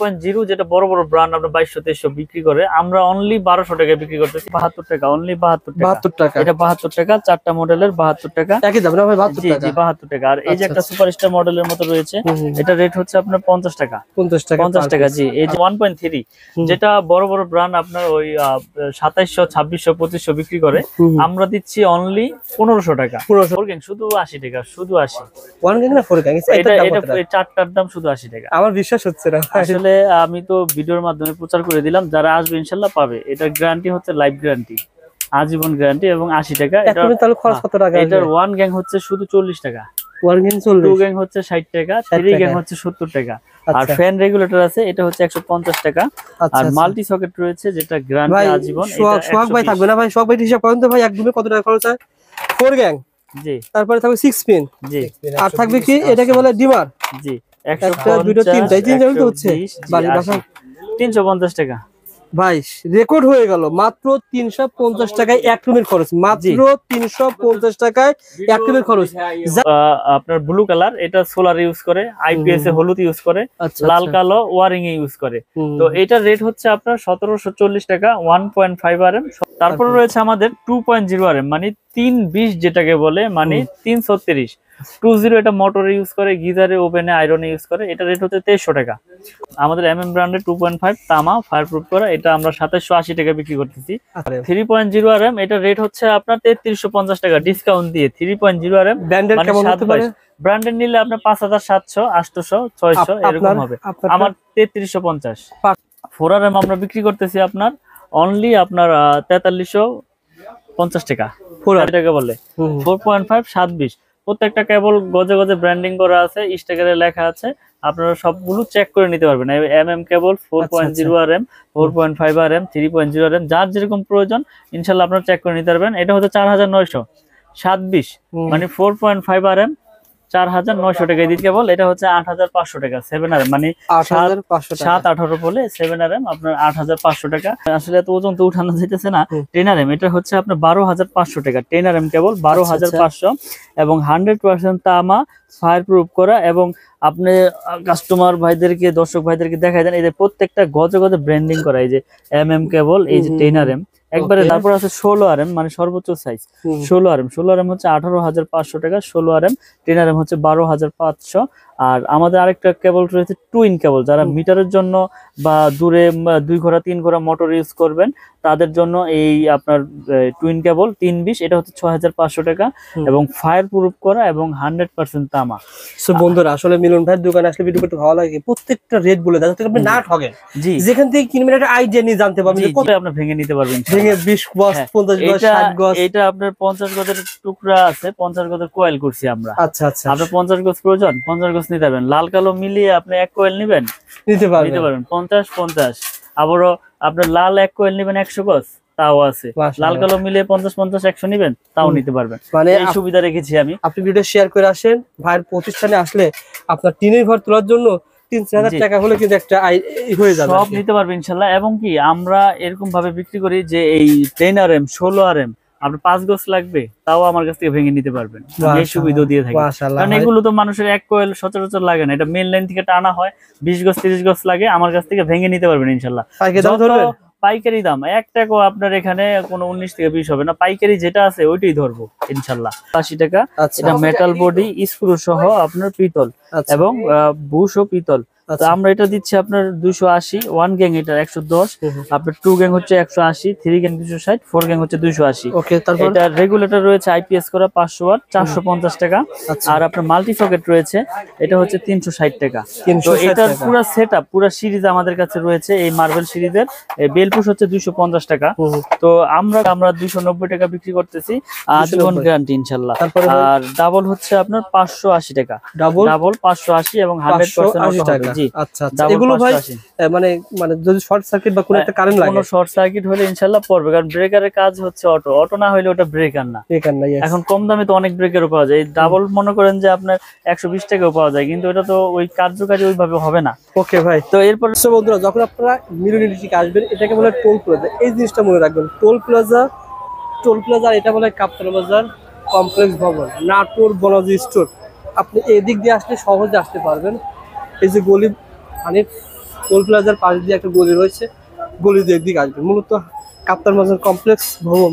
1.0 যেটা বড় বড় ব্র্যান্ড আপনার 2200-2300 বিক্রি করে, আমরা অনলি 1200 টাকায় বিক্রি করতেছি। 72 টাকা, অনলি 72 টাকা। এটা 72 টাকা, 4টা মডেলের 72 টাকা। একই দাম না ভাই? 72 টাকা। জি 72 টাকা। আর এই যে একটা সুপারস্টার মডেলের মতো রয়েছে, এটা রেট হচ্ছে আপনার 50 টাকা। 50 টাকা। জি, এই যে 1.3 যেটা বড় বড় ব্র্যান্ড আপনার ওই 2700, 2600, 2500 বিক্রি করে, আমরা দিচ্ছি অনলি 1500 টাকা। 4 গ্যাং শুধু 80 টাকা, শুধু 80। 1 গ্যাং না 4 গ্যাং? এটা চারটার দাম শুধু 80 টাকা। আমার বিশ্বাস হচ্ছে না আসলে, আমি তো ভিডিওর মাধ্যমে প্রচার করে দিলাম, যারা আসবে ইনশাআল্লাহ পাবে। এটা গ্যারান্টি হচ্ছে লাইফ গ্যারান্টি, আজীবন গ্যারান্টি, এবং 80 টাকা। এটা তাহলে খরচ কত টাকা? এটার 1 গ্যাং হচ্ছে শুধু 40 টাকা। 1 গ্যাং 40। 2 গ্যাং হচ্ছে 60 টাকা, 3 গ্যাং হচ্ছে 70 টাকা। আর ফ্যান রেগুলেটর আছে, এটা হচ্ছে 150 টাকা। আর মাল্টি সকেট রয়েছে, যেটা গ্যারান্টি আজীবন। সোহাগ ভাই থাকবে না ভাই? সোহাগ ভাই হিসাব করেন তো ভাই, একদমই কত টাকা খরচ হয়? 4 গ্যাং, জি। তারপরে থাকবে 6 পিন, জি। আর থাকবে কি এটাকে বলে ডিমার, জি। 150, 2, 3 তো হচ্ছে 350 টাকা। ভাই রেকর্ড হয়ে গেল। মাত্র 350 টাকায় এক রুমের খরচ, মাত্র 350 টাকায় এক রুমের খরচ। আপনার ব্লু কালার, এটা সোলার ইউজ করে, আইপিএস এ হলুদ ইউজ করে, লাল কালো ওয়ারিং এ ইউজ করে। তো এটার রেট হচ্ছে আপনার 1740 টাকা, 1.5 RM। তারপরে রয়েছে আমাদের 2.0 RM, মানে 320 যেটাকে বলে, মানে 330। 20 এটা মোটরে ইউজ করে, গিজারে, ওভেনে, আয়রনে ইউজ করে। এটা রেট হচ্ছে 2300 টাকা। আমাদের ব্র্যান্ডের 2.5 তামা ফায়ার প্রুফ করা, এটা আমরা 2780 টাকা বিক্রি করতেছি। 3.0 RM, এটা রেট হচ্ছে আপনার 3350 টাকা ডিসকাউন্ট দিয়ে। 3.0 RM ব্র্যান্ডের কেমন হতে পারে? ব্র্যান্ডের নিলে আপনার 5700, 800, 600 এরকম হবে। আমার 3350। 4 RM আমরা বিক্রি করতেছি আপনার অনলি আপনার 4350 টাকা। 4 টাকা বলে 4.5 720। প্রত্যেকটা কেবল গজে গজে ব্র্যান্ডিং করা আছে, স্টিকারে লেখা আছে, আপনারা সবগুলো চেক করে নিতে পারবেন। কেবল 4.0 RM, 4.5 RM, 3.0 RM, যার যেরকম প্রয়োজন ইনশাআল্লাহ আপনারা চেক করে নিতে পারবেন। এটা হচ্ছে 4927, মানে 4.5 RM 4900 টাকা দিতে কেবল। এটা হচ্ছে 8500 টাকা 7 RM, মানে 7-18 বলে 7 RM আপনার 8500 টাকা। আসলে এত ওজন তো উঠানো যাইতেছে না। 10 RM এটা হচ্ছে আপনার 12500 টাকা। 10 RM কেবল 12500, এবং 100% তামা ফায়ার প্রুফ করা। এবং আপনি কাস্টমার ভাইদেরকে, দর্শক ভাইদেরকে দেখাই দেন, এই যে প্রত্যেকটা গজে গজে ব্র্যান্ডিং করা, এই যে কেবল, এই যে 10 RM একবারে। তারপর আছে 16 RM, মানে সর্বোচ্চ সাইজ 16 RM। 16 RM হচ্ছে 18500 টাকা। 16 RM 10 RM হচ্ছে 12500। আর আমাদের আরেকটা কেবল রয়েছে টুইন কেবল, যারা মিটারের জন্য বা দূরে 2 ঘোড়া 3 ঘোড়া মোটর ইউজ করবেন, তাদের জন্য এই আপনার টুইন কেবল 320, এটা হচ্ছে 6500 টাকা, এবং ফায়ার প্রুফ করা, এবং 100% তামা। সো বন্ধুরা, আসলে মিলন ভাইয়ের দোকানে আসলে ভিডিও করতে ভালো লাগে, প্রত্যেকটা রেট বলে দেয় যাতে আপনি না ঠকেন। জি, যেখান থেকে কিনবেন একটা আইডিয়া নিয়ে জানতে পারবেন কত আপনি ভেঙে নিতে পারবেন। ভেঙে 20 গজ, 50 গজ, 60 গজ। এটা আপনার 50 গজের টুকরা আছে, 50 গজের কয়েল করছি আমরা। আচ্ছা আচ্ছা। আপনার 50 গজ প্রয়োজন, 50 গজ নিতে পারবেন। লাল কালো মিলিয়ে আপনি এক কয়েল নেবেন, নিতে পারবেন 50-50। আবারও আপনার লাল এক কয়েল নেবেন 100 গজ, তাও আছে। লাল কালো মিলিয়ে 50-50-100 নেবেন, তাও নিতে পারবেন। মানে এই সুবিধা রেখেছি আমি। আপনি ভিডিও শেয়ার করে আসেন, ভাইয়ের প্রতিষ্ঠানে আসলে আপনার টিনের ঘর তোলার জন্য 3000 টাকা হলে কিন্তু একটা হয়ে যাবে, সব নিতে পারবেন ইনশাআল্লাহ। এবং কি আমরা এরকম ভাবে বিক্রি করি যে এই 10 RM 16 RM আপনার 5 গজ লাগবে, তাও আমার কাছ থেকে ভেঙে নিতে পারবেন। এই সুবিধা দিয়ে থাকি, কারণ এগুলো তো মানুষের এক কয়েল সচরাচর লাগে না, এটা মেইন লাইন থেকে টানা হয়। 20 গজ 30 গজ লাগে, আমার কাছ থেকে ভেঙে নিতে পারবেন ইনশাআল্লাহ। পাইকারি দাম 1 টাকাও আপনার এখানে কোনো 19 থেকে 20 হবে না। পাইকারি যেটা আছে ওইটাই ধরবো ইনশাআল্লাহ। 80 টাকা। এটা মেটাল বডি, স্ক্রু সহ আপনার পিতল, এবং বুশ ও পিতল। তো আমরা এটা দিচ্ছি আপনার 280। 1 গ্যাং এটা 110, আপনার 2 গ্যাং হচ্ছে 180, 3 গ্যাং 260, 4 গ্যাং হচ্ছে 280। ওকে, তারপর এটা রেগুলেটর রয়েছে আইপিএস করা 500 ওয়াট, 450 টাকা। আর আপনার মাল্টি সকেট রয়েছে, এটা হচ্ছে 360 টাকা। তো এটার পুরো সেটআপ, পুরো সিরিজ আমাদের কাছে রয়েছে। এই মার্বেল সিরিজের বেলপুশ হচ্ছে 250 টাকা। তো আমরা 290 টাকা বিক্রি করতেছি, আজীবন গ্যারান্টি ইনশাআল্লাহ। আর ডাবল হচ্ছে আপনার 580 টাকা। ডাবল 580 এবং 100% অটো। আচ্ছা আচ্ছা। এগুলো ভাই মানে যদি শর্ট সার্কিট বা কোনো একটা কারেন্ট লাগে, কোনো শর্ট সার্কিট হলে ইনশাআল্লাহ পড়বে, কারণ ব্রেকারের কাজ হচ্ছে অটো না হলে ওটা ব্রেকার না। এখন কম দামে তো অনেক ব্রেকারও পাওয়া যায়। ডাবল মনে করেন যে আপনার 120 টাকাও পাওয়া যায়, কিন্তু এটা তো ওই কার্যকারী ওইভাবে হবে না। ওকে ভাই, তো এরপর বন্ধুরা, যখন আপনারা মিরর ইলেকট্রিক আসবেন, এটাকে বলে টোল প্লাজা। এই জিনিসটা মনে রাখবেন, টোল প্লাজা। এটা বলে কাপ্তান বাজার কমপ্লেক্স ভবন, নাটোর বনাজি স্টোর। আপনি এদিক দিয়ে আসলে সহজে আসতে পারবেন। এই যে গলি, মানে টোল প্লাজার পাশ দিয়ে একটা গলি রয়েছে, গলি দিয়ে একদিকে আসবেন। মূলত কাপ্তান বাজার কমপ্লেক্স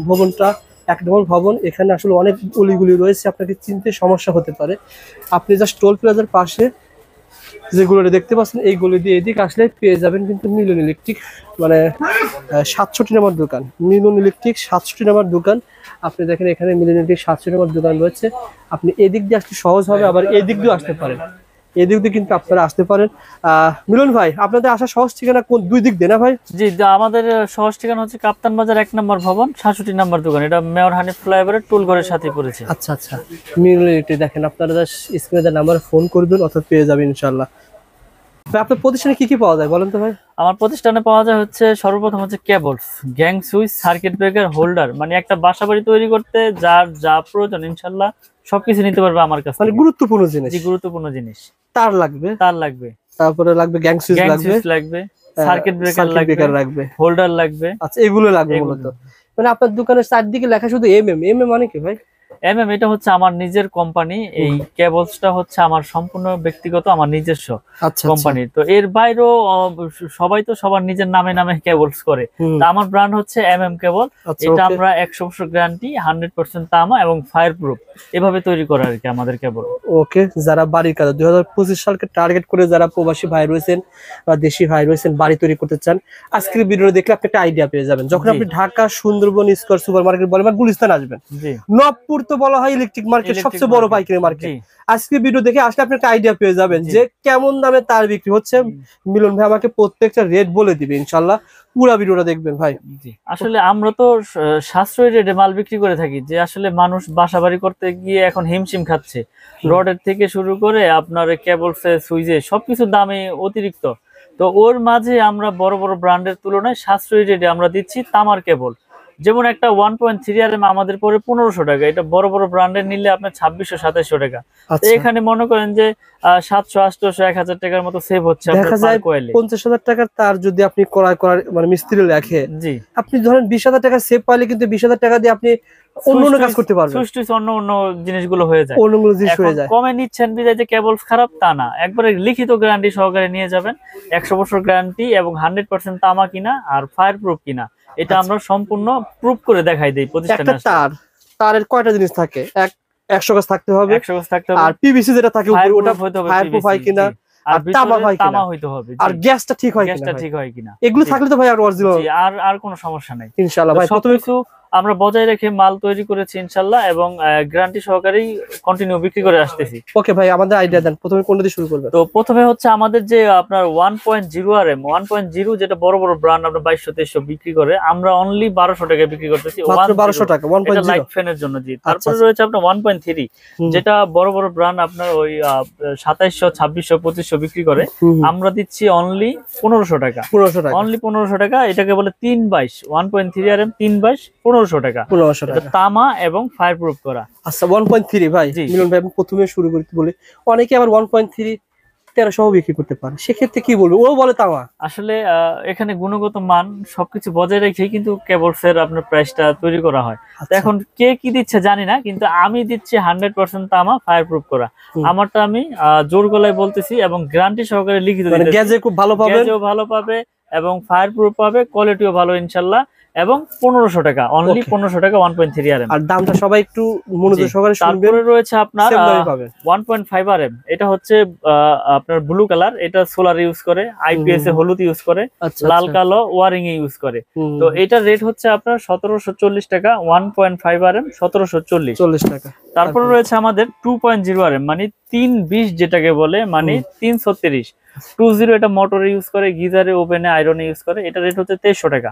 ভবনটা 1 নম্বর ভবন। এখানে আসলে অনেক গলিগুলি রয়েছে, আপনাকে চিনতে সমস্যা হতে পারে। আপনি জাস্ট টোল প্লাজার পাশে যেগুলো দেখতে পাচ্ছেন এই গলি দিয়ে এদিকে আসলে পেয়ে যাবেন কিন্তু মিলন ইলেকট্রিক, মানে 67 নম্বর দোকান। মিলন ইলেকট্রিক 67 নম্বর দোকান। আপনি দেখেন এখানে মিলন ইলেকট্রিক 67 নম্বর দোকান রয়েছে। আপনি এদিক দিয়ে আসতে সহজ হবে, আবার এদিক দিয়ে আসতে পারেন, এদিক দিয়ে কিন্তু আপনারা আসতে পারেন। মিলন ভাই, আপনাদের আসার সহজ ঠিকানা কোন দুই দিক দিয়ে না ভাই? জি, আমাদের সহজ ঠিকানা হচ্ছে কাপ্তান বাজার 1 নম্বর ভবন 66 নম্বর দোকান। এটা মেয়র হানিফ ফ্লাইওভারের টুল ঘরের সাথে পড়েছে। আচ্ছা আচ্ছা, মিলন ইলেকট্রিক দেখেন, আপনারা স্ক্রিনে নাম্বার ফোন করবেন অথবা পেয়ে যাবেন ইনশাআল্লাহ। ভাই আপনার প্রতিষ্ঠানে কি কি পাওয়া যায় বলেন তো ভাই? আমার প্রতিষ্ঠানে পাওয়া যায় হচ্ছে সর্বপ্রথম হচ্ছে cables, gang switch, circuit breaker, holder, মানে একটা বাসাবাড়ি তৈরি করতে যার যা প্রয়োজন ইনশাআল্লাহ সবকিছু নিতে পারবে আমার কাছে। মানে গুরুত্বপূর্ণ জিনিস। জি, গুরুত্বপূর্ণ জিনিস। তার লাগবে, তারপরে লাগবে গ্যাং সুইচ লাগবে, সার্কিট ব্রেকার লাগবে, হোল্ডার লাগবে। আচ্ছা, এগুলো লাগবে মূলত। মানে আপনার দোকানের চারদিকে লেখা শুধু এমএম মানে কি ভাই? এটা হচ্ছে আমার নিজের কোম্পানি। এই কেবলসটা হচ্ছে আমার সম্পূর্ণ ব্যক্তিগত, আমার নিজস্ব কোম্পানি। তো এর বাইরেও সবাই তো সবার নিজের নামে নামে কেবলস করে। তো আমার ব্র্যান্ড হচ্ছে কেবল। এটা আমরা 100% গ্যারান্টি, 100% তামা এবং ফায়ার প্রুফ এভাবে তৈরি করা আর কি আমাদের কেবল। ওকে, যারা বাড়ির কাজ 2025 সালকে টার্গেট করে যারা প্রবাসী ভাই রয়েছেন বা দেশি ভাই রয়েছেন বাড়ি তৈরি করতে চান, আজকের ভিডিও দেখলে আপনি একটা আইডিয়া পেয়ে যাবেন। যখন আপনি Dhaka Sundarban square super market বলেন বা গুলিস্তান আসবেন, নবপুর তো বলা হয় ইলেকট্রিক মার্কেট, সবচেয়ে বড় পাইকারি মার্কেট। আজকে ভিডিও দেখে আসলে আপনি একটা আইডিয়া পেয়ে যাবেন যে কেমন দামে তার বিক্রি হচ্ছে। মিলন ভাই আমাকে প্রত্যেকটা রেট বলে দিবে ইনশাআল্লাহ, পুরো ভিডিওটা দেখবেন ভাই। আসলে আমরা তো সাশ্রয়ী রেটে মাল বিক্রি করে থাকি, যে আসলে মানুষ বাসাবাড়ি করতে গিয়ে এখন হিমশিম খাচ্ছে। রডের থেকে শুরু করে আপনার কেবলসে, সুইচে সবকিছুর দামে অতিরিক্ত। তো ওর মাঝে আমরা বড় বড় ব্র্যান্ডের তুলনায় সাশ্রয়ী রেটে আমরা দিচ্ছি তামার কেবল। যেমন একটা 1.3 RM আমাদের পরে 1500 টাকা, এটা বড় বড় ব্র্যান্ডের নিলে আপনার 2600-2700 টাকা। এখানে মনে করেন যে 700-800-1000 টাকার মতো সেভ হচ্ছে। দেখা যায় 50,000 টাকার তার যদি আপনি ক্রয় করার মানে মিস্ত্রি লেখে, জি, আপনি ধরেন 20,000 টাকা সেভ পাইলে কিন্তু 20,000 টাকা দিয়ে আপনি অন্য কাজ করতে পারবেন। সুইচ অন্য জিনিসগুলো হয়ে যায়, অন্যগুলো জিনিস হয়ে যায়। কমে নিচ্ছেন বিদায় যে কেবলস খারাপ তা না, একবারে লিখিত গ্যারান্টি সহকারে নিয়ে যাবেন। 100 বছর গ্যারান্টি এবং 100% তামা কিনা আর ফায়ার প্রুফ কিনা, এটা আমরা সম্পূর্ণ প্রুফ করে দেখাই দেই প্রতিষ্ঠানে। একটা তারের কয়টা জিনিস থাকে? 100 গজ থাকতে হবে, 100 গজ থাকতে হবে। আর পিভিসি যেটা থাকে উপরে ওটা ফায়ার প্রুফ হয় কিনা, আর তামা হইতে হবে, আর গ্যাসটা ঠিক হয় কিনা। এগুলো থাকলে তো ভাই আর অরিজিনাল, আর কোনো সমস্যা নাই ইনশাআল্লাহ ভাই। সবকিছু আমরা বজায় রেখে মাল তৈরি করেছি ইনশাআল্লাহ, এবং গ্যারান্টি সহকারেই কন্টিনিউ বিক্রি করে আসতেছি। ওকে ভাই, আমাদের আইডিয়া দেন, প্রথমে কোনটা দিয়ে শুরু করবেন? তো প্রথমে হচ্ছে আমাদের যে আপনার 1.0 RM 1.0 যেটা বড় বড় ব্র্যান্ড আমরা 2200-2300 বিক্রি করে, আমরা অনলি 1200 টাকায় বিক্রি করতেছি। মাত্র 1200 টাকা 1.0 লাইট ফ্যানের জন্য। জি, তারপরে রয়েছে আপনার 1.3 যেটা বড় বড় ব্র্যান্ড আপনার ওই 2700, 2600, 2500 বিক্রি করে, আমরা দিচ্ছি অনলি 1500 টাকা। অনলি 1500 টাকা। এটাকে বলে 322 1.3 RM 322 1500 টাকা। তামা এবং ফায়ার প্রুফ করা। আচ্ছা, 1.3 ভাই মিলন ভাই, আমি প্রথমে শুরু করতে বলি, অনেকে আবার 1.3 1300 বিক্রি করতে পারে, সেক্ষেত্রে কি বলবো? ও বলে তামা। আসলে এখানে গুণগত মান সবকিছু বজায় রেখে কিন্তু কেবলস এর আপনার প্রাইসটা তৈরি করা হয়। এখন কে কি দিচ্ছে জানি না, কিন্তু আমি দিচ্ছি 100% তামা ফায়ার প্রুফ করা। আমারটা আমি জোর গলায় বলতেছি এবং গ্যারান্টি সহকারে লিখিত দিতেছি। গ্যাজে খুব ভালো পাবে, গ্যাজও ভালো পাবে এবং ফায়ার প্রুফ পাবে, কোয়ালিটিও ভালো ইনশাআল্লাহ। এবং 1500 টাকা, অনলি 1500 টাকা 1.3 RM। আর দামটা সবাই একটু মনোযোগ সহকারে শুনবেন। তারপরে রয়েছে আপনার 1.5 RM, এটা হচ্ছে আপনার ব্লু কালার, এটা সোলার ইউজ করে, আইপিএস এ হলুদ ইউজ করে, লাল কালো ওয়ারিং এ ইউজ করে। তো এটার রেট হচ্ছে আপনার 1740 টাকা। 1.5 RM 1740 টাকা। তারপরে রয়েছে আমাদের 2.0 RM, মানে 320 যেটাকে বলে, মানে 336 20, এটা মোটরে ইউজ করে, গিজারে, ওভেনে, আয়রনে ইউজ করে। এটা রেট হচ্ছে 2300 টাকা।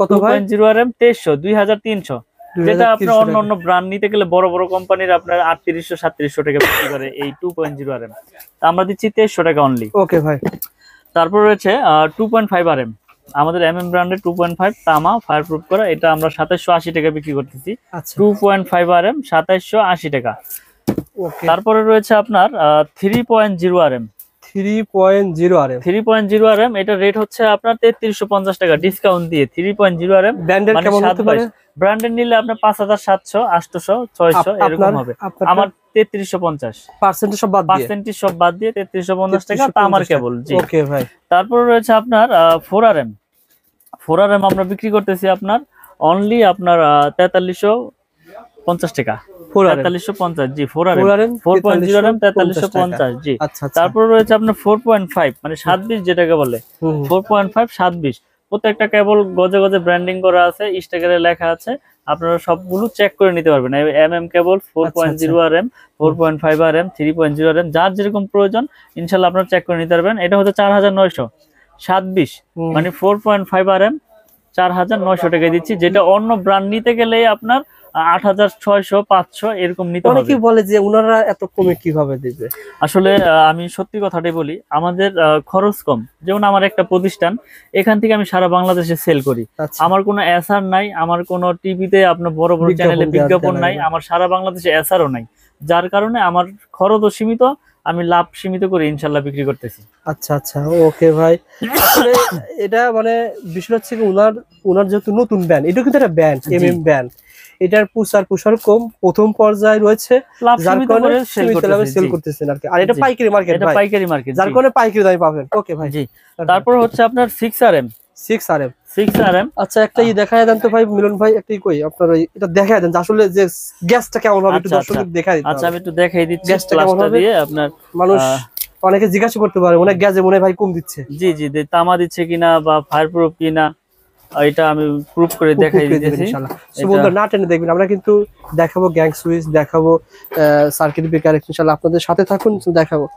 কত ভাই? 2.0 RM 2300, 2300। যেটা আপনার অন্য ব্র্যান্ড নিতে গেলে বড় বড় কোম্পানির আপনার 3800-3700 টাকা বিক্রি করে এই 2.0 RM। আমরা দিচ্ছি 2300 টাকা অনলি। ওকে ভাই। তারপর রয়েছে 2.5 RM, আমাদের ব্র্যান্ডের 2.5 তামা ফায়ার প্রুফ করা, এটা আমরা 2780 টাকা বিক্রি করতেছি। 2.5 RM 2780 টাকা। তারপরে রয়েছে আপনার 3.0 RM। 3.0 RM 3.0 RM, এটা রেট হচ্ছে আপনার 3350 টাকা ডিসকাউন্ট দিয়ে। 3.0 RM ব্র্যান্ডের কেমন হতে পারে? ব্র্যান্ডের নিলে আপনার 5700, 800, 600 এরকম হবে। আমার 3350 পার্সেন্টেজ সব বাদ দিয়ে, পার্সেন্টেজ সব বাদ দিয়ে 3350 টাকা তামার কেবল। জি ওকে ভাই। তারপর রয়েছে আপনার 4RM। 4RM আমরা বিক্রি করতেছি আপনার অনলি আপনার 4350 টাকা। 4350, জি 4RM 4.0 RM 4350, জি। তারপর রয়েছে আপনার 4.5 মানে 720 যেটাকে বলে, 4.5 720। প্রত্যেকটা কেবল গজে গজে ব্র্যান্ডিং করা আছে, স্টিকারে লেখা আছে, আপনারা সবগুলো চেক করে নিতে পারবেন। কেবল 4.0 RM, 4.5 RM, 3.0 RM, যার যেরকম প্রয়োজন ইনশাআল্লাহ আপনারা চেক করে নিতে পারবেন। এটা হচ্ছে 4927 মানে 4.5 RM 4900 টাকা দিচ্ছি, যেটা অন্য ব্র্যান্ড নিতে গেলে আপনার 8600, 500 এরকম নিতে হবে। অনেকে বলে যে ওনারা এত কমে কিভাবে দিবে। আসলে আমি সত্যি কথাটাই বলি, আমাদের খরচ কম। যেমন আমার একটা প্রতিষ্ঠান, এখান থেকে আমি সারা বাংলাদেশে সেল করি। আমার কোনো এসআর নাই, আমার কোনো টিভিতে আপনার বড় বড় চ্যানেলে বিজ্ঞাপন নাই, আমার সারা বাংলাদেশে এসআরও নাই, যার কারণে আমার খরচও সীমিত, আমি লাভ সীমিত করে ইনশাল্লাহ বিক্রি করতেছি। আচ্ছা আচ্ছা, ওকে ভাই। আসলে এটা মানে বিষয় হচ্ছে কি, ওনার যেহেতু নতুন ব্র্যান্ড, এটা কিন্তু একটা ব্র্যান্ড, ব্র্যান্ড, এটার প্রসার কম, প্রথম পর্যায়ে রয়েছে, যার কারণে সেল করতেছেন আর কি। আর এটা পাইকারি মার্কেট, এটা পাইকারি মার্কেট, যার কারণে পাইকারি দামে পাবেন। ওকে ভাই, জি। তারপর হচ্ছে আপনার 6RM। আচ্ছা, একটা দেখায় দেন তো ভাই মিলন ভাই, একটাই কই আপনার এটা দেখায় দেন আসলে যে গ্যাসটা কেমন হবে, একটু দর্শকদের দেখাই দিতে। আচ্ছা, আমি একটু দেখাই দিচ্ছি গ্যাসটা কেমন হবে দিয়ে। আপনার মানুষ অনেকে জিজ্ঞাসা করতে পারে অনেক গ্যাসে মনে ভাই কম দিচ্ছে। জি জি, তামা দিচ্ছে কিনা বা ফায়ার প্রুফ কিনা, এটা আমি প্রুফ করে দেখাই দিতেছি ইনশাআল্লাহ। সো বন্ধুরা না টেনে দেখবেন, আমরা কিন্তু দেখাবো গ্যাং সুইচ, দেখাবো সার্কিট ব্রেকার, ইনশাআল্লাহ আপনাদের সাথে থাকুন, দেখাবো।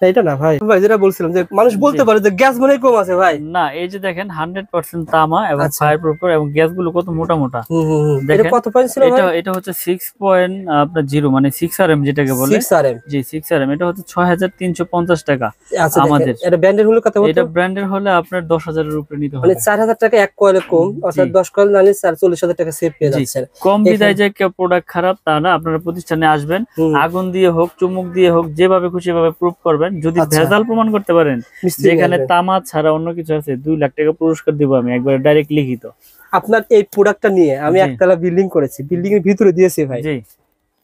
এটা না ভাই, যেটা বলছিলাম যে মানুষ বলতে পারে যে গ্যাস মনে কম আছে ভাই, না এই যে দেখেন 100% তামা এবং ফায়ার প্রুফ এবং গ্যাস গুলো কত মোটা মোটা। এটা কত পয়েন্ট ছিল ভাই? এটা হচ্ছে 6.0 মানে 6RM যেটাকে বলে। 6RM, জি 6RM, এটা হচ্ছে 6350 টাকা আমাদের। এটা ব্র্যান্ডের হলে কত হতো? এটা ব্র্যান্ডের হলে আপনার 10,000 এর উপরে নিতে হবে, মানে 4000 টাকা এক কয়েলে কম, অর্থাৎ 10 কয়েল নিলে 40,000 টাকা সেভ পেয়ে যাচ্ছেন। কম বিদায় যে কেউ প্রোডাক্ট খারাপ তা না, আপনারা প্রতিষ্ঠানে আসবেন, আগুন দিয়ে হোক চুমুক দিয়ে হোক যেভাবে খুশি ভাবে প্রুফ করবেন। যদি ভেজাল প্রমাণ করতে পারেন যেখানে তামা ছাড়া অন্য কিছু আছে, 2 লাখ টাকা পুরস্কার দিব আমি একবার ডাইরেক্ট লিখিত। আপনার এই প্রোডাক্টটা নিয়ে আমি একতলা বিল্ডিং করেছি, বিল্ডিং এর ভিতরে দিয়েছি ভাই। জি।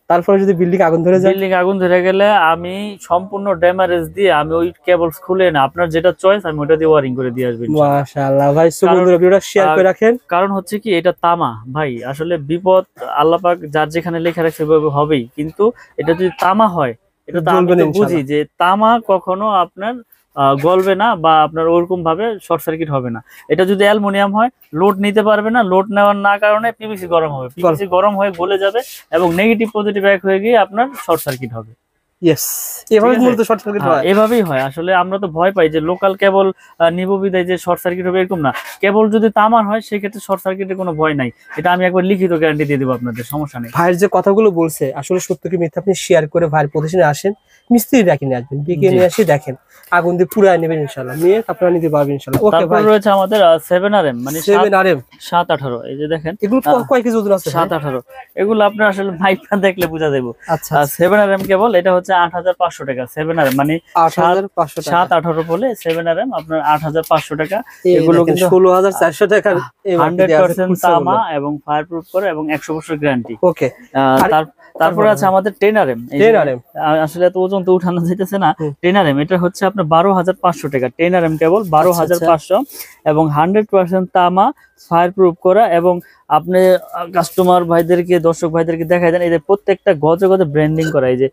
তারপরে যদি বিল্ডিং আগুন ধরে যায়, বিল্ডিং আগুন ধরে গেলে আমি সম্পূর্ণ ড্যামেজ দিয়ে আমি ওই কেবলস খুলে না, আপনার যেটা চয়েস আমি ওটা দিয়ে ওয়্যারিং করে দিয়ে আসব ইনশাআল্লাহ। মাশাআল্লাহ ভাই, বন্ধুরা ভিডিওটা শেয়ার করে রাখেন। কারণ হচ্ছে কি, এটা তামা ভাই, আসলে বিপদ আল্লাহ পাক যার যেখানে লেখা রাখছে সেভাবে হবেই, কিন্তু এটা যদি তামা হয়, এটা তো আমি তো বুঝি যে তামা কখনো আপনার গলবে না বা আপনার ওরকম ভাবে শর্ট সার্কিট হবে না। এটা যদি অ্যালুমিনিয়াম হয়, লোড নিতে পারবে না, লোড নেওয়ার না কারণে পিভিসি গরম হবে, পিভিসি গরম হয়ে গলে যাবে এবং নেগেটিভ পজিটিভ এক হয়ে গিয়ে আপনার শর্ট সার্কিট হবে। এভাবেই হয়। আসলে আমরা তো ভয় পাই যে লোকাল কেবল নিব বিদায় যে শর্ট সার্কিট হবে, এরকম না। কেবল যদি তামার হয় সেক্ষেত্রে শর্ট সার্কিটের কোনো ভয় নাই, এটা আমি একবার লিখিত গ্যারান্টি দিয়ে দেবো আপনাদের, সমস্যা নেই। ভাইয়ের যে কথাগুলো বলছে আসলে সত্য কি মিথ্যা আপনি শেয়ার করে ভাইয়ের প্রতিষ্ঠানে আসেন, মিস্ত্রি ডাকি নিয়ে আসবেন, ডেকে নিয়ে আসি দেখেন, আগুন দিয়ে পুরাই নেবেন ইনশাআল্লাহ, নিয়ে আপনারা নিতে পারবেন ইনশাআল্লাহ। ওকে ভাই, রয়েছে আমাদের 7RM মানে 7RM 718, এই যে দেখেন এগুলো কয় কেজি ওজন আছে? 718, এগুলো আপনার আসলে মাইকটা দেখলে বোঝা যাবে। আচ্ছা, 7RM কেবল এটা হচ্ছে 8500 টাকা। 7RM মানে 8500 টাকা, 718 বলে 7RM আপনার 8500 টাকা। এগুলো কিন্তু 16400 টাকা, 100% তামা এবং ফায়ার প্রুফ করে এবং 100 বছর গ্যারান্টি। ওকে। তারপরে আছে আমাদের 10RM। আসলে এত ওজন তো উঠানো যাইতেছে না। 10RM এটা হচ্ছে আপনার 12500 টাকা। 10RM কেবল 12500 এবং 100% তামা, ফায়ার প্রুফ করা। এবং আপনি কাস্টমার ভাইদেরকে, দর্শক ভাইদেরকে দেখাই দেন, এই যে প্রত্যেকটা গজে গজে ব্র্যান্ডিং করা, এই যে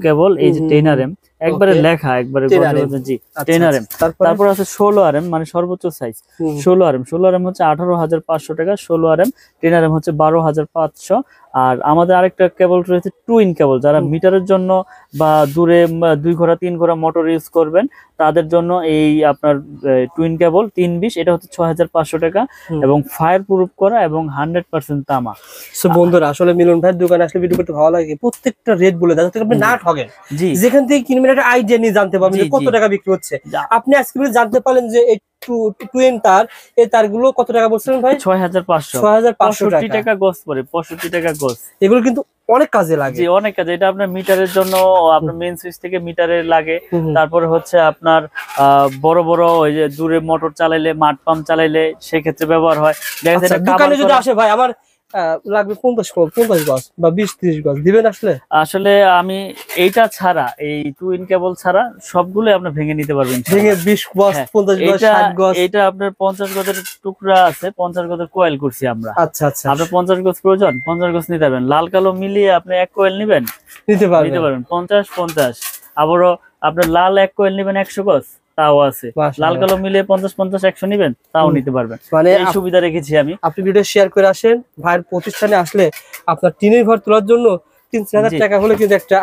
কেবল, এই যে 10RM একবারে লেখা, একবারে গজে গজে। জি 10RM। তারপর আছে 16RM মানে সর্বোচ্চ সাইজ 16RM। 16RM হচ্ছে 18500 টাকা। 16RM 10RM হচ্ছে 12500। আর আমাদের আরেকটা কেবল রয়েছে টুইন কেবল, যারা মিটারের জন্য বা দূরে 2 ঘোড়া 3 ঘোড়া মোটর ইউজ করবেন তাদের জন্য এই আপনার টুইন কেবল 320, এটা হচ্ছে 6500 টাকা এবং ফায়ার প্রুফ করা এবং 100% তামা। সো বন্ধুরা আসলে মিলন ভাইয়ের দোকানে আসলে ভিডিও করতে ভালো লাগে, প্রত্যেকটা রেট বলে দেয় যাতে আপনি না ঠকেন। জি, যেখান থেকে কিনবেন একটা আইডিয়া নিয়ে জানতে পারবেন কত টাকা বিক্রি হচ্ছে। আপনি আজকে জানতে পারলেন যে এই টুইন তার, এই তারগুলো কত টাকা বলছিলেন ভাই? 6500 6500 টাকা গজ পড়ে, 65 টাকা গজ। এগুলো কিন্তু অনেক কাজে লাগে। জি অনেক কাজে, এটা আপনার মিটারের জন্য, আপনার মেইন সুইচ থেকে মিটারে লাগে। তারপরে হচ্ছে আপনার বড় বড় ওই যে দূরে মোটর চালাইলে, মাঠ পাম্প চালাইলে সেক্ষেত্রে ব্যবহার হয়। দেখা যায় দোকানে যদি আসে ভাই আমার লাগবে 50 গজ বা 20-30 গজ দিবেন আসলে? আসলে আমি এইটা ছাড়া, এই 2 ইন কেবল ছাড়া সবগুলো আপনি ভেঙে নিতে পারবেন। ভেঙে 20 গজ, 50 গজ, 60 গজ। এটা আপনার 50 গজের টুকরা আছে, 50 গজের কয়েল করছি আমরা। আচ্ছা আচ্ছা, আপনার 50 গজ প্রয়োজন, 50 গজ নিতে পারবেন। লাল কালো মিলিয়ে আপনি এক কয়েল নিবেন, নিতে পারবেন 50-50। আবারও আপনার লাল এক কয়েল নিবেন 100 গজ, তাও আছে। লাল কালো মিলিয়ে 50-50-100 নিবেন, তাও নিতে পারবেন। মানে এই সুবিধা রেখেছি আমি। আপনি ভিডিও শেয়ার করে আসেন, ভাইয়ের প্রতিষ্ঠানে আসলে আপনার টিনের ঘর তোলার জন্য 3-4 টাকা হলে কিন্তু একটা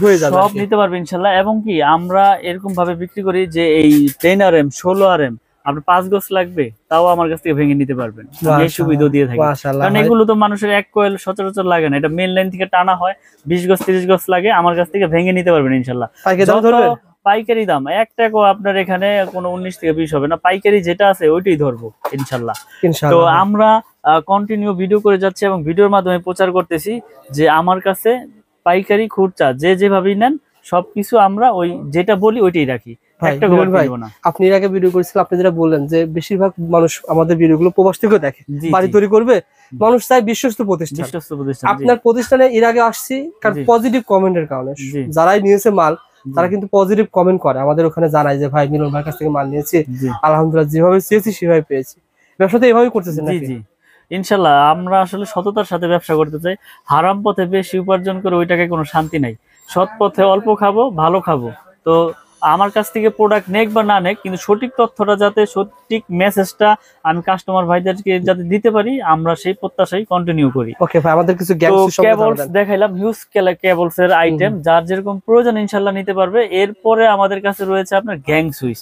হয়ে যাবে, সব নিতে পারবেন ইনশাল্লাহ। এবং কি আমরা এরকম ভাবে বিক্রি করি যে এই 10 RM 16 RM আপনার 5 গজ লাগবে, তাও আমার কাছ থেকে ভেঙে নিতে পারবেন। এই সুবিধা দিয়ে থাকি, কারণ এগুলো তো মানুষের এক কয়েল সচরাচর লাগে না, এটা মেইন লাইন থেকে টানা হয়। 20 গজ 30 গজ লাগে, আমার কাছ থেকে ভেঙে নিতে পারবেন ইনশাল্লাহ। পাইকারি দাম 1 টাকাও আপনার এখানে কোনো 19 থেকে 20 হবে না, পাইকারি যেটা আছে ওইটাই ধরবো ইনশাল্লাহ। তো আমরা কন্টিনিউ ভিডিও করে যাচ্ছি এবং ভিডিওর মাধ্যমে প্রচার করতেছি যে আমার কাছে পাইকারি খুচরা যে যেভাবেই নেন সবকিছু আমরা ওই যেটা বলি ওইটাই রাখি। আপনি এর আগে ভিডিও করেছিলেন, আপনি যেটা বললেন যে বেশিরভাগ মানুষ আমাদের ভিডিওগুলো প্রবাস থেকে দেখে, বাড়ি তৈরি করবে, মানুষ চাই বিশ্বস্ত প্রতিষ্ঠান। আপনার প্রতিষ্ঠানে এর আগে আসছি কারণ পজিটিভ কমেন্টের কারণে, যারাই নিয়েছে মাল তারা কিন্তু পজিটিভ কমেন্ট করে, আমাদের ওখানে জানায় যে ভাই মিলন ভাইয়ের কাছ থেকে মাল নিয়েছি, আলহামদুলিল্লাহ যেভাবে চেয়েছি সেভাবে পেয়েছি। ব্যবসাতে এভাবেই করতেছেন নাকি? জি ইনশাল্লাহ, আমরা আসলে সততার সাথে ব্যবসা করতে চাই। হারাম পথে বেশি উপার্জন করে ওই টাকায় কোনো শান্তি নাই। সৎ পথে অল্প খাবো, ভালো খাবো। তো আমার কাছ থেকে প্রোডাক্ট নেক বা না নেক, কিন্তু সঠিক তথ্যটা যাতে, সঠিক মেসেজটা আমি কাস্টমার ভাইদেরকে যাতে দিতে পারি, আমরা সেই প্রত্যাশাই কন্টিনিউ করি। ওকে ভাই, আমাদের কিছু কেবলস দেখাইলাম, হিউজ কেবলস এর আইটেম, যার যেরকম প্রয়োজন ইনশাআল্লাহ নিতে পারবে। এরপরে আমাদের কাছে রয়েছে আপনার গ্যাং সুইচ।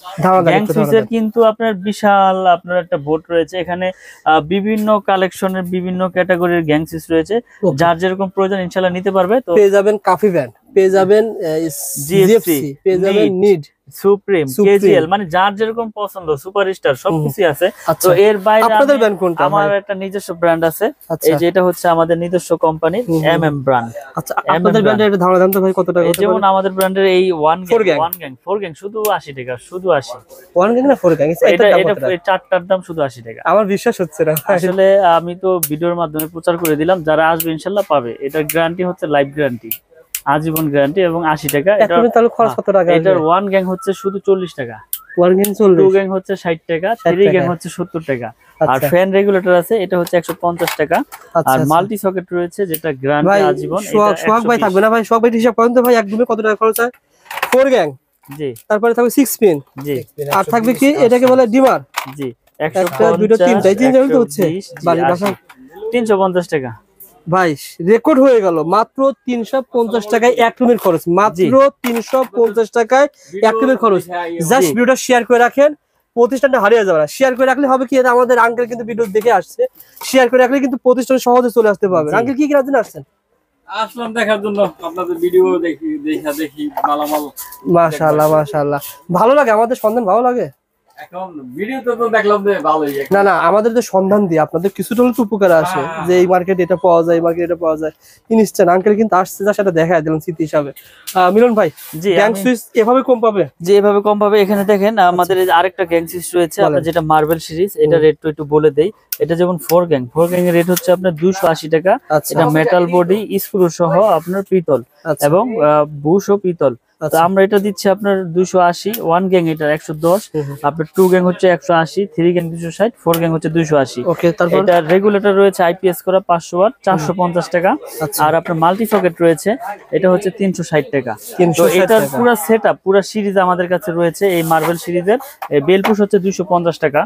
গ্যাং সুইচের কিন্তু আপনার বিশাল আপনার একটা বোর্ড রয়েছে, এখানে বিভিন্ন কালেকশনের বিভিন্ন ক্যাটাগরির গ্যাং সুইচ রয়েছে, যার যেরকম প্রয়োজন ইনশাআল্লাহ নিতে পারবে। তো পেয়ে যাবেন কাফি ব্যান্ড, পেয়ে যাবেন জিএফসি, পেয়ে যাবেন নিড, সুপ্রিম, কেজিএল, মানে যার যেরকম পছন্দ, সুপারস্টার সবকিছু আছে। তো এর বাইরে আপনাদের ব্র্যান্ড কোনটা? আমার একটা নিজস্ব ব্র্যান্ড আছে, এই যে এটা হচ্ছে আমাদের নিজস্ব কোম্পানি এমএম ব্র্যান্ড। আচ্ছা, আপনাদের ব্র্যান্ডের এটা ধারণা দাম তো ভাই কত টাকা? যেমন আমাদের ব্র্যান্ডের এই 1 গ্যাং শুধু 80 টাকা, শুধু 80। 1 গ্যাং না 4 গ্যাং? এটা চারটার দাম শুধু 80 টাকা। আমার বিশ্বাস হচ্ছে না আসলে, আমি তো ভিডিওর মাধ্যমে প্রচার করে দিলাম, যারা আসবে ইনশাআল্লাহ পাবে। এটার গ্যারান্টি হচ্ছে লাইফ গ্যারান্টি, আজীবন গ্যারান্টি, এবং 80 টাকা। তাহলে খরচ কত টাকা? এটার 1 গ্যাং হচ্ছে শুধু 40 টাকা, 1 গ্যাং 40, 2 গ্যাং হচ্ছে 60 টাকা, 3 গ্যাং হচ্ছে 70 টাকা। আর ফ্যান রেগুলেটর আছে, এটা হচ্ছে 150 টাকা। আর মাল্টি সকেট রয়েছে, যেটা গ্যারান্টি আজীবন। সোহাগ ভাই থাকবে না ভাই? সোহাগ ভাই হিসাব করেন তো ভাই, একদমই কত টাকা খরচ হয়? 4 গ্যাং, জি। তারপরে থাকবে 6 পিন, জি। আর থাকবে কি এটাকে বলে ডিমার, জি। 150, 2টা 3টা, 3টা হচ্ছে 350 টাকা। ভাই রেকর্ড হয়ে গেল, মাত্র 350 টাকায় এক রুমের খরচ, মাত্র 350 টাকায় এক রুমের খরচ। জাস্ট ভিডিওটা শেয়ার করে রাখেন, প্রতিষ্ঠানটা হারিয়ে যাবে না। শেয়ার করে রাখলে হবে কি, আমাদের আঙ্কেল কিন্তু ভিডিও দেখে আসছে, শেয়ার করে রাখলে কিন্তু প্রতিষ্ঠানে সহজে চলে আসতে পারবে। আঙ্কেল কি কিনার জন্য আসছেন? আসলাম দেখার জন্য, আপনাদের ভিডিও দেখি মালামাল। মাশাআল্লাহ মাশাআল্লাহ, ভালো লাগে আমাদের সন্ধান, ভালো লাগে। এখন ভিডিওতে তো দেখলাম যে ভালোই। না না, আমাদের যে সন্ধান দিয়ে আপনাদের কিছুটা হলে তো উপকার আসে, যে এই মার্কেটে এটা পাওয়া যায়, এই মার্কেটে এটা পাওয়া যায়। ইনস্ট্যান্ট আঙ্কেল কিন্তু আসছে, যা সেটা দেখায় দিলাম স্মৃতি হিসাবে। মিলন ভাই, গ্যাং সুইচ এভাবে কম পাবে? যে এভাবে কম পাবে। এখানে দেখেন আমাদের আরেকটা গ্যাং সুইচ রয়েছে, আপনার যেটা মার্বেল সিরিজ, এটা রেট তো একটু বলে দেই। এটা যেমন 4 গ্যাং এর রেট হচ্ছে আপনার 280 টাকা। এটা মেটাল বডি, স্ক্রু সহ আপনার পিতল, এবং বুশ ও পিতল। তো আমরা এটা দিচ্ছি আপনার 280। 1 গ্যাং এটা 110, আপনার 2 গ্যাং হচ্ছে 180, 3 গ্যাং 260, 4 গ্যাং হচ্ছে 280। ওকে, তারপর এটা রেগুলেটর রয়েছে আইপিএস করা 500 ওয়াট, 450 টাকা। আর আপনার মাল্টি সকেট রয়েছে, এটা হচ্ছে 360 টাকা। তো এটার পুরো সেটআপ, পুরো সিরিজ আমাদের কাছে রয়েছে। এই মার্বেল সিরিজের বেলপুশ হচ্ছে 250 টাকা।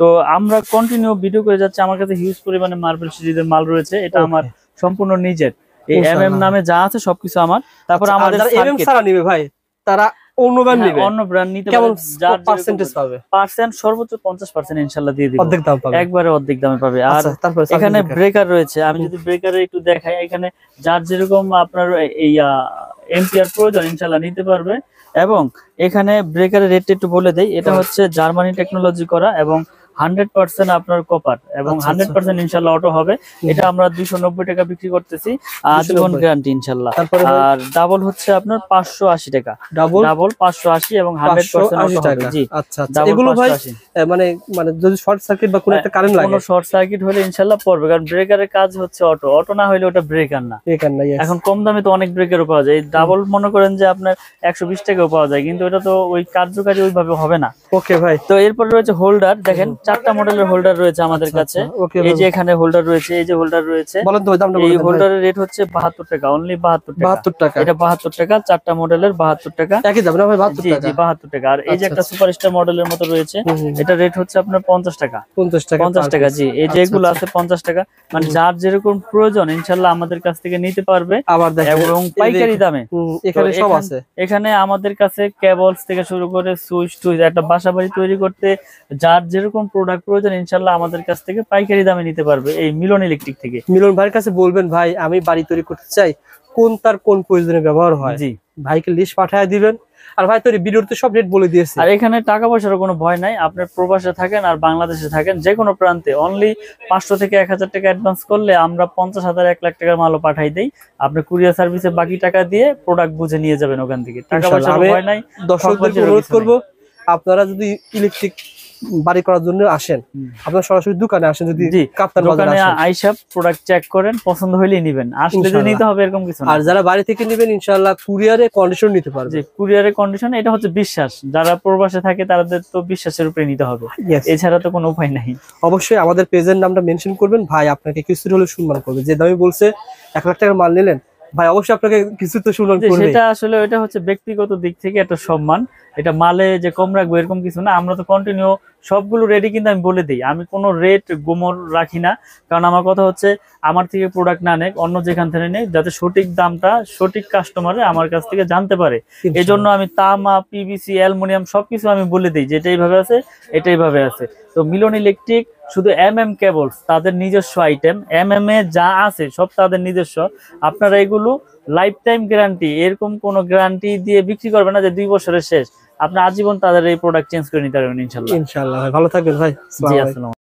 তো আমরা কন্টিনিউ ভিডিও করে যাচ্ছি, আমার কাছে হিউজ পরিমাণে মার্বেল সিরিজের মাল রয়েছে। এটা আমার সম্পূর্ণ নিজের, এই এমএম নামে যা আছে সবকিছু আমার। তারপর আমাদের এমএম ছাড়া নিবে ভাই, তারা অন্য ব্র্যান্ড নিবে, অন্য ব্র্যান্ড নিতে কেমন পার্সেন্টেজ পাবে? পার্সেন্ট সর্বোচ্চ 50% ইনশাআল্লাহ দিয়ে দিব, অর্ধেক দাম পাবে, একবারে অর্ধেক দামে পাবে। আর এখানে ব্রেকার রয়েছে, আমি যদি ব্রেকারে একটু দেখাই, এখানে যার যেরকম আপনার এই এম্পিয়ার প্রয়োজন ইনশাআল্লাহ নিতে পারবে। এবং এখানে ব্রেকারের রেটটা একটু বলে দেই, এটা হচ্ছে জার্মানি টেকনোলজি করা, এবং 100% আপনার কপার এবং আচ্ছা, 100% ইনশাআল্লাহ অটো হবে। এটা আমরা 290 টাকা বিক্রি করতেছি, আজীবন 290 গ্যারান্টি ইনশাআল্লাহ। তারপরে আর ডাবল হচ্ছে আপনার 580 টাকা, ডাবল ডাবল 580 এবং 100% অটো হবে। টাকা। জি, আচ্ছা আচ্ছা, ডাবল এগুলো ভাই 580। মানে মানে যদি শর্ট সার্কিট বা কোনো একটা কারেন্ট লাগে, কোনো শর্ট সার্কিট হলে ইনশাআল্লাহ পড়বে, কারণ ব্রেকারের কাজ হচ্ছে অটো, অটো না হলে ওটা ব্রেকার না। বেকার নাই। এখন কম দামে তো অনেক ব্রেকারও পাওয়া যায়, ডাবল মনে করেন যে আপনার 120 টাকাও পাওয়া যায়, কিন্তু এটা তো ওই কার্যকারী ওইভাবে হবে না। ওকে ভাই, তো এরপর রয়েছে হোল্ডার, দেখেন 4টা মডেলের হোল্ডার রয়েছে আমাদের কাছে। ওকে এই যে এখানে হোল্ডার রয়েছে, এই যে হোল্ডার রয়েছে, বলেন তো ভাই দামটা এই বলেন ভাই। হোল্ডারের রেট হচ্ছে 72 টাকা, অনলি 72 টাকা। 72 টাকা, এটা 72 টাকা, 4টা মডেলের 72 টাকা। একই দাম না ভাই? 72 জি টাকা। জি 72 টাকা। আর এই যে আচ্ছা, একটা সুপারস্টার মডেলের মতো রয়েছে, এটা রেট হচ্ছে আপনার 50 টাকা। 50 টাকা, 50 টাকা, জি। এই আচ্ছা, যেগুলো আছে 50 টাকা, মানে যার যেরকম প্রয়োজন ইনশাআল্লাহ আমাদের কাছ থেকে নিতে পারবে, আবার দেখেন এবং পাইকারি দামে। এখানে তো সব আছে। এখানে আমাদের কাছে কেবলস থেকে শুরু করে সুইচ টুইচ, একটা বাসাবাড়ি তৈরি করতে যার যেরকম প্রোডাক্ট প্রয়োজন ইনশাআল্লাহ আমাদের কাছ থেকে পাইকারি দামে নিতে পারবে এই মিলন ইলেকট্রিক থেকে। মিলন ভাইয়ের কাছে বলবেন ভাই আমি বাড়ি তৈরি করতে চাই, কোন তার কোন প্রয়োজনে ব্যবহার হয়, জি। ভাইকে লিস্ট পাঠিয়ে দিবেন। আর ভাই তোর ভিডিওতে সব রেট বলে দিয়েছে। আর এখানে টাকা পয়সার কোনো ভয় নাই, আপনার প্রবাসে থাকেন আর বাংলাদেশে থাকেন, যে কোনো প্রান্তে অনলি 500 থেকে 1000 টাকা অ্যাডভান্স করলে আমরা 50,000 1 লাখ টাকার মালও পাঠাই দেই। আপনি কুরিয়ার সার্ভিসে বাকি টাকা দিয়ে প্রোডাক্ট বুঝে নিয়ে যাবেন ওখান থেকে, টাকা পয়সার ভয় নাই। দর্শকদেরকে অনুরোধ করব, আপনারা যদি ইলেকট্রিক বাড়ি করার জন্য আসেন, আপনারা সরাসরি দোকানে আসেন, যদি জি, কাপ্তান বাজারে দোকানে আসেন, আইসা প্রোডাক্ট চেক করেন, পছন্দ হইলেই নিবেন, আসলে যে ইনশাআল্লাহ। নিতে হবে এরকম কিছু না। আর যারা বাড়ি থেকে নেবেন ইনশাআল্লাহ কুরিয়ারে কন্ডিশন নিতে পারবে। যে কুরিয়ারের কন্ডিশন, এটা হচ্ছে বিশ্বাস, যারা প্রবাসে থাকে তাদের তো বিশ্বাসের উপরে নিতে হবে, Yes. এছাড়া তো কোনো উপায় নাই। অবশ্যই আমাদের পেজের নামটা মেনশন করবেন, ভাই আপনাকে কিছু হলে সম্মান করবে। যে দামে বলছে 1 লাখ টাকার মাল নিলেন, ভাই অবশ্যই আপনাকে কিছু তো সম্মান যে করবে। সেটা আসলে ওইটা হচ্ছে ব্যক্তিগত দিক থেকে একটা সম্মান, এটা মালে যে কম রাখবো এরকম কিছু না। আমরা তো কন্টিনিউ সবগুলো রেডি, কিন্তু আমি বলে দিই আমি কোনো রেট গোমর রাখি না, কারণ আমার কথা হচ্ছে আমার থেকে প্রোডাক্ট না নেক, অন্য যেখান থেকে নেই, যাতে সঠিক দামটা সঠিক কাস্টমারে আমার কাছ থেকে জানতে পারে। এই জন্য আমি তামা, পিভিসি, অ্যালুমিনিয়াম সবকিছু আমি বলে দিই যে এটাই ভাবে আছে, এটাই ভাবে আছে। তো মিলন ইলেকট্রিক শুধু কেবলস তাদের নিজস্ব আইটেম, এ যা আছে সব তাদের নিজস্ব। আপনারা এগুলো লাইফ টাইম গ্যারান্টি, এরকম কোনো গ্যারান্টি দিয়ে বিক্রি করবে না যে 2 বছরের শেষ, আপনি আজীবন তাদের এই প্রোডাক্ট চেঞ্জ করে নিতে পারবেন ইনশাআল্লাহ। ইনশাআল্লাহ ভাই, ভালো থাকবেন ভাই। জি, আসসালামু আলাইকুম।